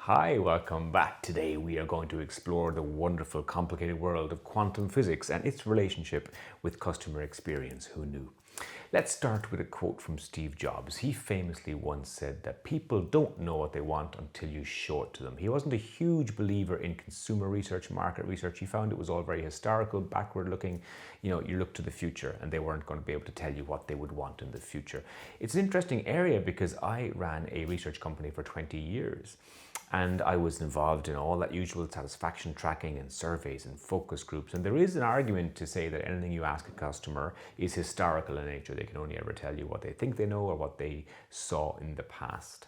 Hi, welcome back. Today we are going to explore the wonderful, complicated world of quantum physics and its relationship with customer experience. Who knew? Let's start with a quote from Steve Jobs. He famously once said that people don't know what they want until you show it to them. He wasn't a huge believer in consumer research, market research. He found it was all very historical, backward looking. You look to the future and they weren't going to be able to tell you what they would want in the future. It's an interesting area because I ran a research company for 20 years. And I was involved in all that usual satisfaction tracking and surveys and focus groups. And there is an argument to say that anything you ask a customer is historical in nature. They can only ever tell you what they think they know or what they saw in the past.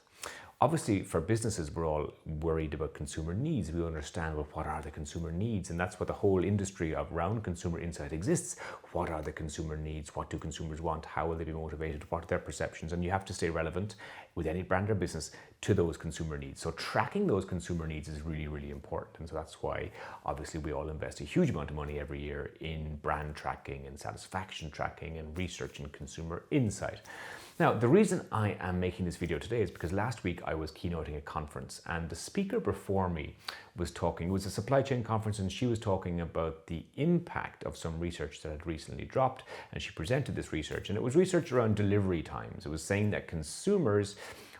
Obviously, for businesses, we're all worried about consumer needs. We understand, well, what are the consumer needs? And that's what the whole industry around consumer insight exists. What are the consumer needs? What do consumers want? How will they be motivated? What are their perceptions? And you have to stay relevant with any brand or business to those consumer needs. So tracking those consumer needs is really, really important. And so that's why, obviously, we all invest a huge amount of money every year in brand tracking and satisfaction tracking and research and consumer insight. Now, the reason I am making this video today is because last week I was keynoting a conference and the speaker before me was talking. It was a supply chain conference and she was talking about the impact of some research that had recently dropped, and she presented this research, and it was research around delivery times. It was saying that consumers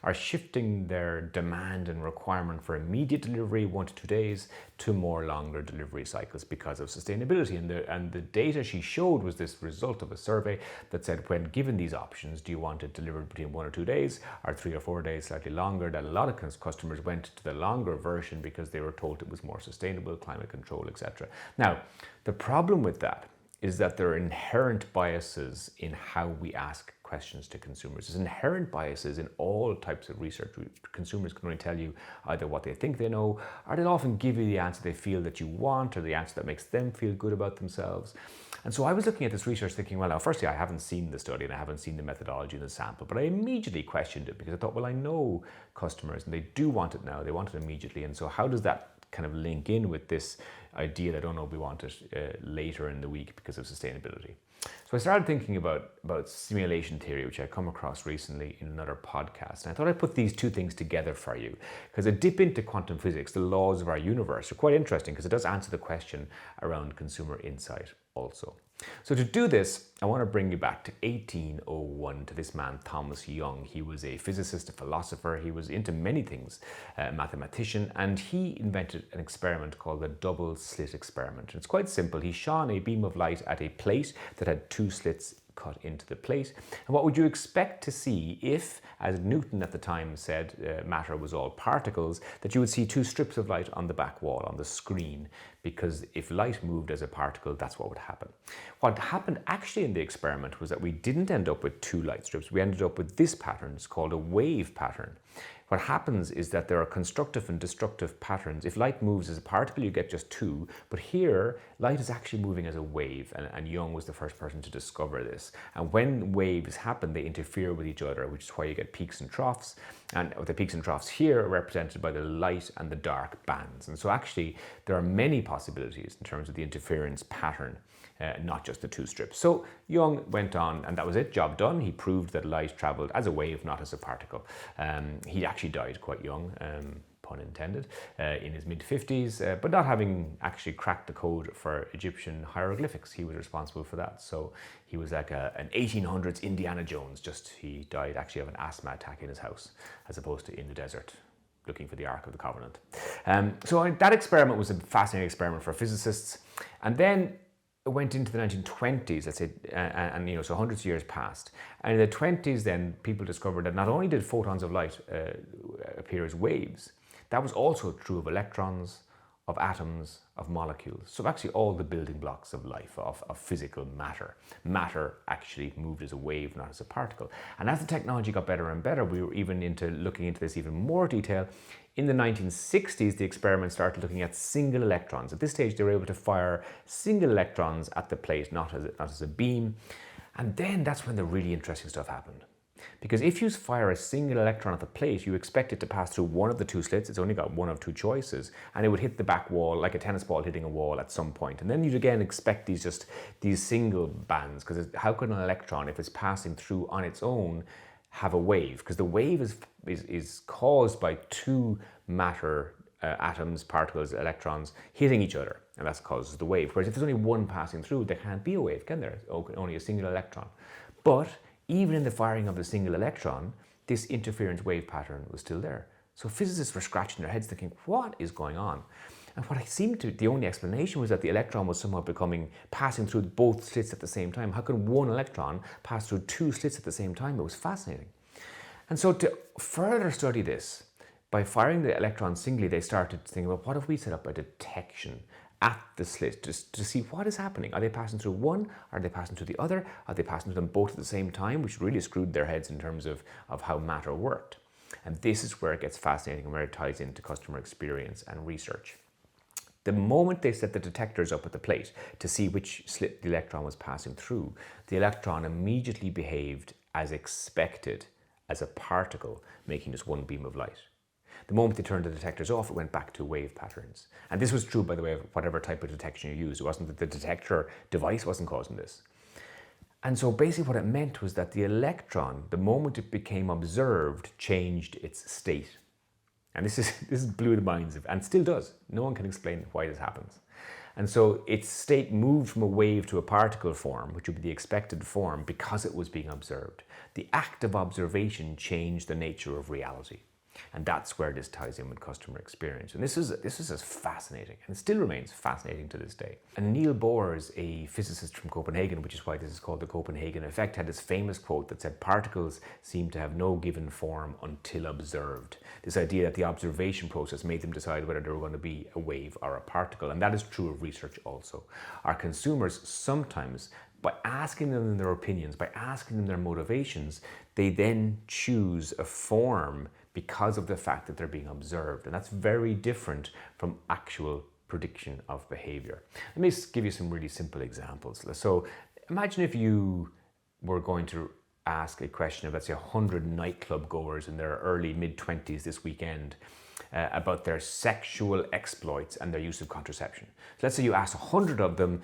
are shifting their demand and requirement for immediate delivery, 1 to 2 days, to more longer delivery cycles because of sustainability. And the data she showed was this result of a survey that said, when given these options, do you want it delivered between 1 or 2 days, or 3 or 4 days, slightly longer, that a lot of customers went to the longer version because they were told it was more sustainable, climate control, etc. Now, the problem with that is that there are inherent biases in how we ask questions to consumers. There's inherent biases in all types of research. Consumers can only tell you either what they think they know, or they'll often give you the answer they feel that you want, or the answer that makes them feel good about themselves. And so I was looking at this research thinking, well, now, firstly, I haven't seen the study and I haven't seen the methodology in the sample, but I immediately questioned it because I thought, well, I know customers and they do want it now, they want it immediately. And so how does that kind of link in with this idea that, oh no, we want it later in the week because of sustainability? So I started thinking about simulation theory, which I come across recently in another podcast. And I thought I'd put these two things together for you because a dip into quantum physics, the laws of our universe, are quite interesting because it does answer the question around consumer insight also. So to do this, I want to bring you back to 1801 to this man, Thomas Young. He was a physicist, a philosopher. He was into many things, a mathematician, and he invented an experiment called the double-slit experiment. It's quite simple. He shone a beam of light at a plate that had 2 slits cut into the plate. And what would you expect to see if, as Newton at the time said, matter was all particles, that you would see 2 strips of light on the back wall, on the screen, because if light moved as a particle, that's what would happen. What happened actually in the experiment was that we didn't end up with 2 light strips. We ended up with this pattern. It's called a wave pattern. What happens is that there are constructive and destructive patterns. If light moves as a particle, you get just 2. But here, light is actually moving as a wave. And Young was the first person to discover this. And when waves happen, they interfere with each other, which is why you get peaks and troughs. And the peaks and troughs here are represented by the light and the dark bands. And so actually, there are many possibilities in terms of the interference pattern, not just the 2 strips. So Young went on, and that was it, job done. He proved that light traveled as a wave, not as a particle. He actually died quite young, pun intended, in his mid-50s, but not having actually cracked the code for Egyptian hieroglyphics. He was responsible for that. So he was like an 1800s Indiana Jones, just he died actually of an asthma attack in his house, as opposed to in the desert looking for the Ark of the Covenant. So that experiment was a fascinating experiment for physicists. And then it went into the 1920s, let's say, and so hundreds of years passed. And in the 20s, then people discovered that not only did photons of light appear as waves, that was also true of electrons, of atoms, of molecules. So actually all the building blocks of life, of physical matter. Matter actually moved as a wave, not as a particle. And as the technology got better and better, we were even into looking into this even more detail. In the 1960s, the experiment started looking at single electrons. At this stage, they were able to fire single electrons at the plate, not as a beam. And then that's when the really interesting stuff happened. Because if you fire a single electron at the plate, you expect it to pass through one of the 2 slits. It's only got one of 2 choices, and it would hit the back wall like a tennis ball hitting a wall at some point. And then you'd again expect these single bands, because how could an electron, if it's passing through on its own, have a wave, because the wave is caused by two matter atoms, particles, electrons hitting each other, and that causes the wave. Whereas if there's only one passing through, there can't be a wave, can there? Only a single electron. But even in the firing of the single electron, this interference wave pattern was still there. So physicists were scratching their heads thinking, what is going on? And what I seemed to, the only explanation was that the electron was somehow passing through both slits at the same time. How could one electron pass through two slits at the same time? It was fascinating. And so to further study this, by firing the electron singly, they started to think, well, what if we set up a detection at the slit just to see what is happening? Are they passing through one? Are they passing through the other? Are they passing through them both at the same time? Which really screwed their heads in terms of how matter worked. And this is where it gets fascinating and where it ties into customer experience and research. The moment they set the detectors up at the plate to see which slit the electron was passing through, the electron immediately behaved as expected as a particle, making just one beam of light. The moment they turned the detectors off, it went back to wave patterns. And this was true, by the way, of whatever type of detection you used. It wasn't that the detector device wasn't causing this. And so basically what it meant was that the electron, the moment it became observed, changed its state. And this blew the minds of, and still does. No one can explain why this happens. And so its state moved from a wave to a particle form, which would be the expected form, because it was being observed. The act of observation changed the nature of reality. And that's where this ties in with customer experience. And this is as fascinating, and it still remains fascinating to this day. And Niels Bohr, a physicist from Copenhagen, which is why this is called the Copenhagen effect, had this famous quote that said, "Particles seem to have no given form until observed." This idea that the observation process made them decide whether they were going to be a wave or a particle. And that is true of research also. Our consumers sometimes, by asking them their opinions, by asking them their motivations, they then choose a form because of the fact that they're being observed. And that's very different from actual prediction of behavior. Let me give you some really simple examples. So imagine if you were going to ask a question of, let's say, 100 nightclub goers in their early mid-20s this weekend about their sexual exploits and their use of contraception. So let's say you ask 100 of them,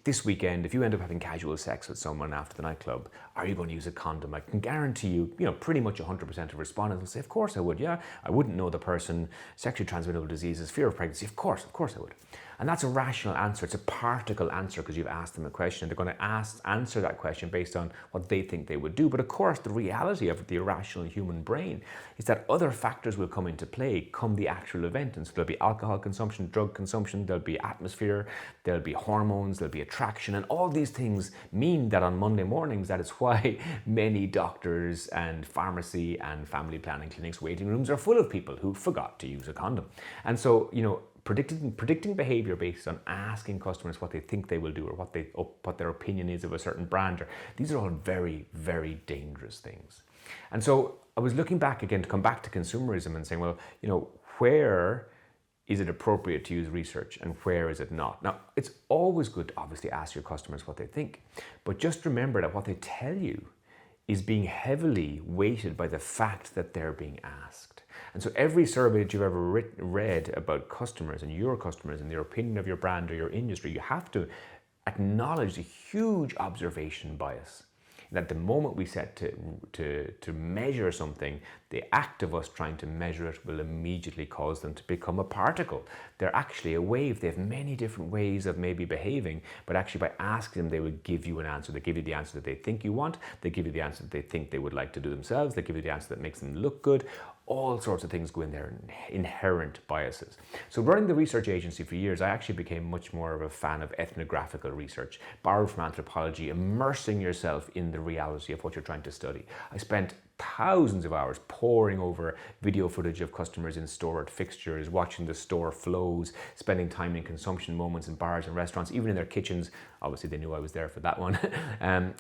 this weekend, if you end up having casual sex with someone after the nightclub, are you going to use a condom? I can guarantee you, pretty much 100% of respondents will say, of course I would, yeah. I wouldn't know the person, sexually transmittable diseases, fear of pregnancy, of course I would. And that's a rational answer. It's a particle answer because you've asked them a question. They're going to answer that question based on what they think they would do. But of course, the reality of the irrational human brain is that other factors will come into play come the actual event. And so there'll be alcohol consumption, drug consumption, there'll be atmosphere, there'll be hormones, there'll be attraction. And all these things mean that on Monday mornings, that is why many doctors and pharmacy and family planning clinics waiting rooms are full of people who forgot to use a condom. And so, predicting behavior based on asking customers what they think they will do or what their opinion is of a certain brand, these are all very, very dangerous things. And so I was looking back again to come back to consumerism and saying, well, where is it appropriate to use research and where is it not? Now, it's always good to obviously ask your customers what they think, but just remember that what they tell you is being heavily weighted by the fact that they're being asked. And so every survey that you've ever read about customers and their opinion of your brand or your industry, you have to acknowledge the huge observation bias. That the moment we set to measure something, the act of us trying to measure it will immediately cause them to become a particle. They're actually a wave. They have many different ways of maybe behaving, but actually by asking them, they will give you an answer. They give you the answer that they think you want. They give you the answer that they think they would like to do themselves. They give you the answer that makes them look good. All sorts of things go in there, inherent biases. So running the research agency for years, I actually became much more of a fan of ethnographical research, borrowed from anthropology, immersing yourself in the reality of what you're trying to study. I spent thousands of hours poring over video footage of customers in store at fixtures, watching the store flows, spending time in consumption moments in bars and restaurants, even in their kitchens. Obviously, they knew I was there for that one.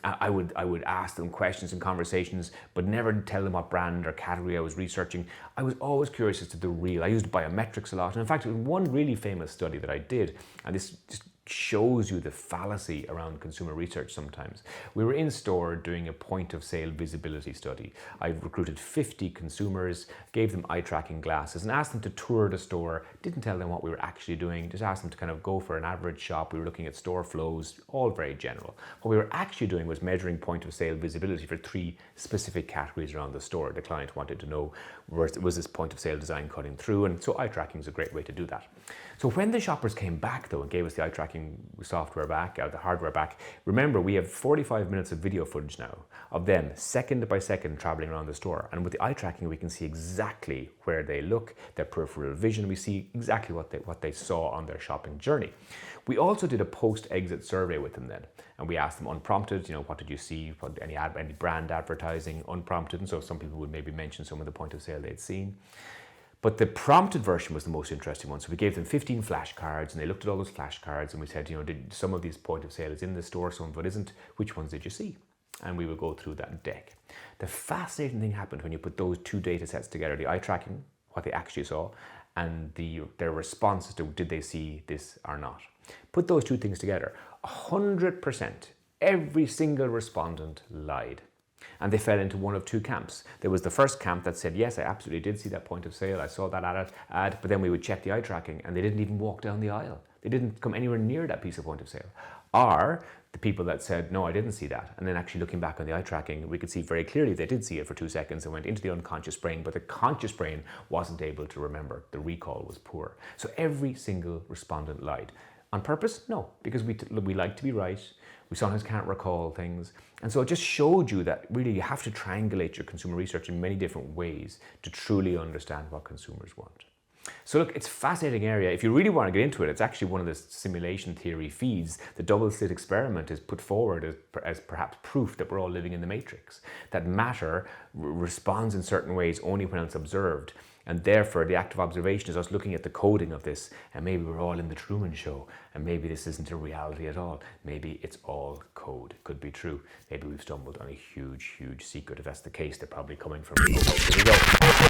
I would ask them questions and conversations, but never tell them what brand or category I was researching. I was always curious as to the real. I used biometrics a lot. And in fact, one really famous study that I did, and this just shows you the fallacy around consumer research sometimes. We were in store doing a point of sale visibility study. I recruited 50 consumers, gave them eye tracking glasses and asked them to tour the store, didn't tell them what we were actually doing, just asked them to kind of go for an average shop. We were looking at store flows, all very general. What we were actually doing was measuring point of sale visibility for 3 specific categories around the store. The client wanted to know, was this point of sale design cutting through? And so eye tracking is a great way to do that. So when the shoppers came back though and gave us the eye tracking software back, the hardware back, remember we have 45 minutes of video footage now of them second by second traveling around the store. And with the eye tracking, we can see exactly where they look, their peripheral vision. We see exactly what they saw on their shopping journey. We also did a post-exit survey with them then. And we asked them unprompted, what did you see? Any brand advertising, unprompted. And so some people would maybe mention some of the point of sale they'd seen. But the prompted version was the most interesting one. So we gave them 15 flashcards and they looked at all those flashcards and we said, did some of these point of sale is in the store, some of it isn't. Which ones did you see? And we would go through that deck. The fascinating thing happened when you put those 2 data sets together, the eye tracking, what they actually saw, and their responses to did they see this or not. Put those 2 things together, 100%, every single respondent lied. And they fell into one of 2 camps. There was the first camp that said, yes, I absolutely did see that point of sale. I saw that ad, but then we would check the eye tracking and they didn't even walk down the aisle. They didn't come anywhere near that piece of point of sale. Or the people that said, no, I didn't see that. And then actually looking back on the eye tracking, we could see very clearly they did see it for 2 seconds and went into the unconscious brain, but the conscious brain wasn't able to remember. The recall was poor. So every single respondent lied. On purpose? No, because we like to be right. We sometimes can't recall things. And so it just showed you that really you have to triangulate your consumer research in many different ways to truly understand what consumers want. So look, it's a fascinating area. If you really want to get into it, it's actually one of the simulation theory feeds. The double-slit experiment is put forward as perhaps proof that we're all living in the matrix, that matter responds in certain ways only when it's observed. And therefore, the act of observation is us looking at the coding of this, and maybe we're all in the Truman Show, and maybe this isn't a reality at all. Maybe it's all code. It could be true. Maybe we've stumbled on a huge, huge secret. If that's the case, they're probably coming from. Here we go.